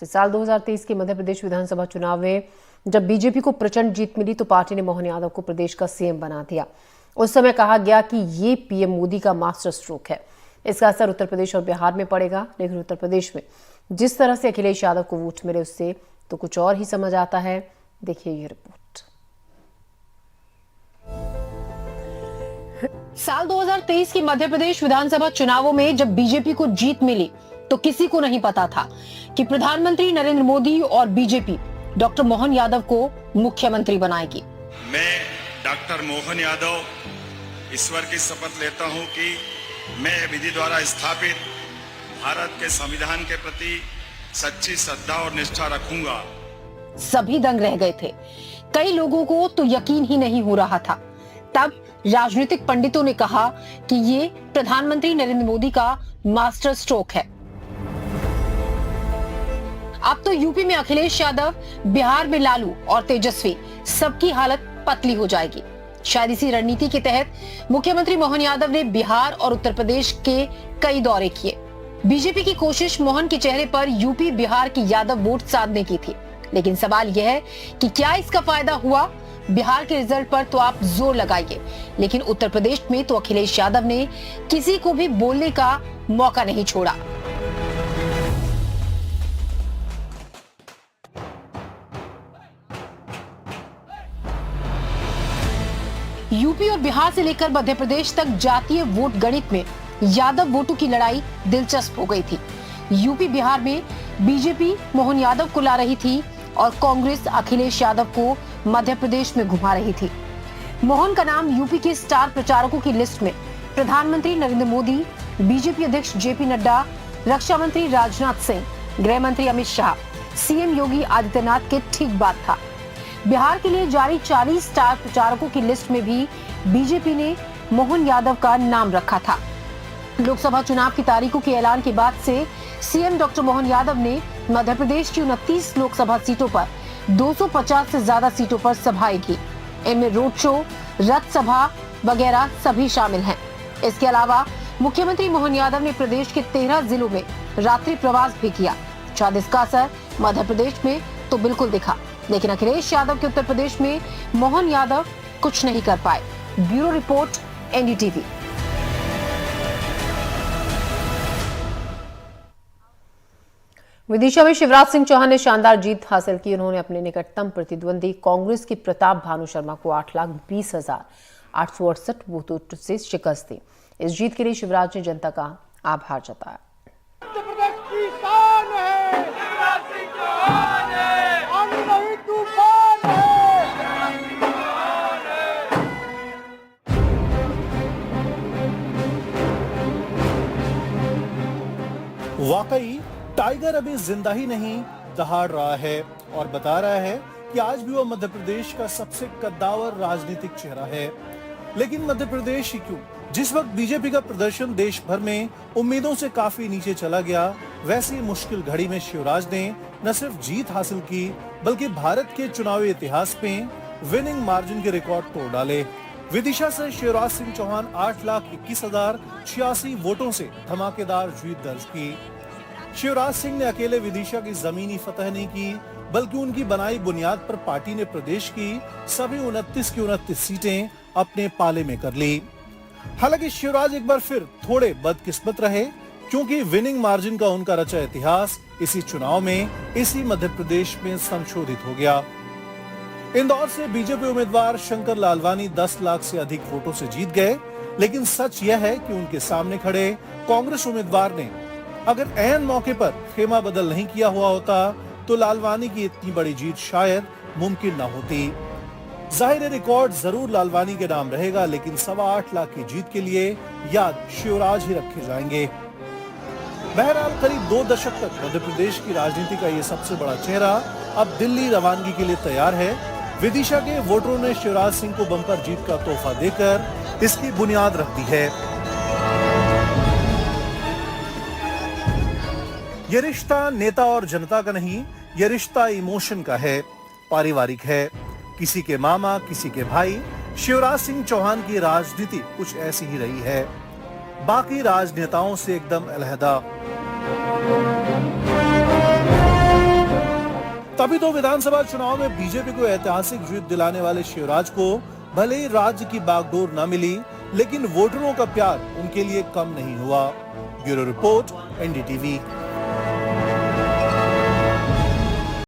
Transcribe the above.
साल 2023 के मध्य प्रदेश विधानसभा चुनाव में जब बीजेपी को प्रचंड जीत मिली तो पार्टी ने मोहन यादव को प्रदेश का सीएम बना दिया। उस समय कहा गया कि ये पीएम मोदी का मास्टर स्ट्रोक है, इसका असर उत्तर प्रदेश और बिहार में पड़ेगा। लेकिन उत्तर प्रदेश में जिस तरह से अखिलेश यादव को वोट मिले उससे तो कुछ और ही समझ आता है। देखिए ये रिपोर्ट। साल 2023 के मध्य प्रदेश विधानसभा चुनावों में जब बीजेपी को जीत मिली तो किसी को नहीं पता था कि प्रधानमंत्री नरेंद्र मोदी और बीजेपी डॉक्टर मोहन यादव को मुख्यमंत्री बनाएगी। मैं डॉक्टर मोहन यादव ईश्वर की शपथ लेता हूं कि मैं विधि द्वारा स्थापित भारत के संविधान के प्रति सच्ची श्रद्धा और निष्ठा रखूंगा। सभी दंग रह गए थे। कई लोगों को तो यकीन ही नहीं हो रहा था। तब राजनीतिक पंडितों ने कहा कि ये प्रधानमंत्री नरेंद्र मोदी का मास्टर स्ट्रोक है। अब तो यूपी में अखिलेश यादव, बिहार में लालू और तेजस्वी, सबकी हालत पतली हो जाएगी। शायद इसी रणनीति के तहत मुख्यमंत्री मोहन यादव ने बिहार और उत्तर प्रदेश के कई दौरे किए। बीजेपी की कोशिश मोहन के चेहरे पर यूपी बिहार की यादव वोट साधने की थी। लेकिन सवाल यह है कि क्या इसका फायदा हुआ? बिहार के रिजल्ट पर तो आप जोर लगाइए, लेकिन उत्तर प्रदेश में तो अखिलेश यादव ने किसी को भी बोलने का मौका नहीं छोड़ा। यूपी और बिहार से लेकर मध्य प्रदेश तक जातीय वोट गणित में यादव वोटों की लड़ाई दिलचस्प हो गई थी। यूपी बिहार में बीजेपी मोहन यादव को ला रही थी और कांग्रेस अखिलेश यादव को मध्य प्रदेश में घुमा रही थी। मोहन का नाम यूपी के स्टार प्रचारकों की लिस्ट में प्रधानमंत्री नरेंद्र मोदी, बीजेपी अध्यक्ष जेपी नड्डा, रक्षा मंत्री राजनाथ सिंह, गृह मंत्री अमित शाह, सीएम योगी आदित्यनाथ के ठीक बाद था। बिहार के लिए जारी 40 स्टार प्रचारकों की लिस्ट में भी बीजेपी ने मोहन यादव का नाम रखा था। लोकसभा चुनाव की तारीखों के ऐलान के बाद से सीएम डॉक्टर मोहन यादव ने मध्य प्रदेश की 29 लोकसभा सीटों पर 250 से ज्यादा सीटों पर सभाएं की। इनमें रोड शो, रथ सभा वगैरह सभी शामिल हैं। इसके अलावा मुख्यमंत्री मोहन यादव ने प्रदेश के 13 जिलों में रात्रि प्रवास भी किया। शायद इसका असर मध्य प्रदेश में तो बिल्कुल दिखा, लेकिन अखिलेश यादव के उत्तर प्रदेश में मोहन यादव कुछ नहीं कर पाए। Bureau report, NDTV. विदिशा में शिवराज सिंह चौहान ने शानदार जीत हासिल की। उन्होंने अपने निकटतम प्रतिद्वंदी कांग्रेस के प्रताप भानु शर्मा को 8,20,868 वोटों से शिकस्त दी। इस जीत के लिए शिवराज ने जनता का आभार जताया। वाकई टाइगर अभी जिंदा ही नहीं, दहाड़ रहा है और बता रहा है कि आज भी वो मध्य प्रदेश का सबसे कद्दावर राजनीतिक चेहरा है। लेकिन मध्य प्रदेश ही क्यों? जिस वक्त बीजेपी का प्रदर्शन देश भर में उम्मीदों से काफी नीचे चला गया, वैसी मुश्किल घड़ी में शिवराज ने न सिर्फ जीत हासिल की बल्कि भारत के चुनावी इतिहास में विनिंग मार्जिन के रिकॉर्ड तोड़ डाले। विदिशा से शिवराज सिंह चौहान 8,21,086 वोटों से धमाकेदार जीत दर्ज की। शिवराज सिंह ने अकेले विदिशा की जमीनी फतह नहीं की, बल्कि उनकी बनाई बुनियाद पर पार्टी ने प्रदेश की सभी 29 की 29 सीटें अपने पाले में कर ली। हालांकि शिवराज एक बार फिर थोड़े बदकिस्मत रहे, क्योंकि विनिंग मार्जिन का उनका रचा इतिहास इसी चुनाव में इसी मध्य प्रदेश में संशोधित हो गया। इंदौर से बीजेपी उम्मीदवार शंकर लालवानी 10 लाख से अधिक वोटों से जीत गए, लेकिन सच यह है कि उनके सामने खड़े कांग्रेस उम्मीदवार ने अगर ऐन मौके पर खेमा बदल नहीं किया हुआ होता तो लालवानी की इतनी बड़ी जीत शायद मुमकिन न होती। जाहिर रिकॉर्ड जरूर लालवानी के नाम रहेगा, लेकिन 8.25 लाख की जीत के लिए याद शिवराज ही रखे जाएंगे। बहरहाल करीब 2 दशक तक मध्य प्रदेश की राजनीति का ये सबसे बड़ा चेहरा अब दिल्ली रवानगी के लिए तैयार है। विदिशा के वोटरों ने शिवराज सिंह को बम्पर जीत का तोहफा देकर इसकी बुनियाद रख दी है। ये रिश्ता नेता और जनता का नहीं, ये रिश्ता इमोशन का है, पारिवारिक है। किसी के मामा, किसी के भाई। शिवराज सिंह चौहान की राजनीति कुछ ऐसी ही रही है, बाकी राजनेताओं से एकदम अलहदा। तभी तो विधानसभा चुनाव में बीजेपी को ऐतिहासिक जीत दिलाने वाले शिवराज को भले ही राज्य की बागडोर न मिली, लेकिन वोटरों का प्यार उनके लिए कम नहीं हुआ। Bureau report, NDTV.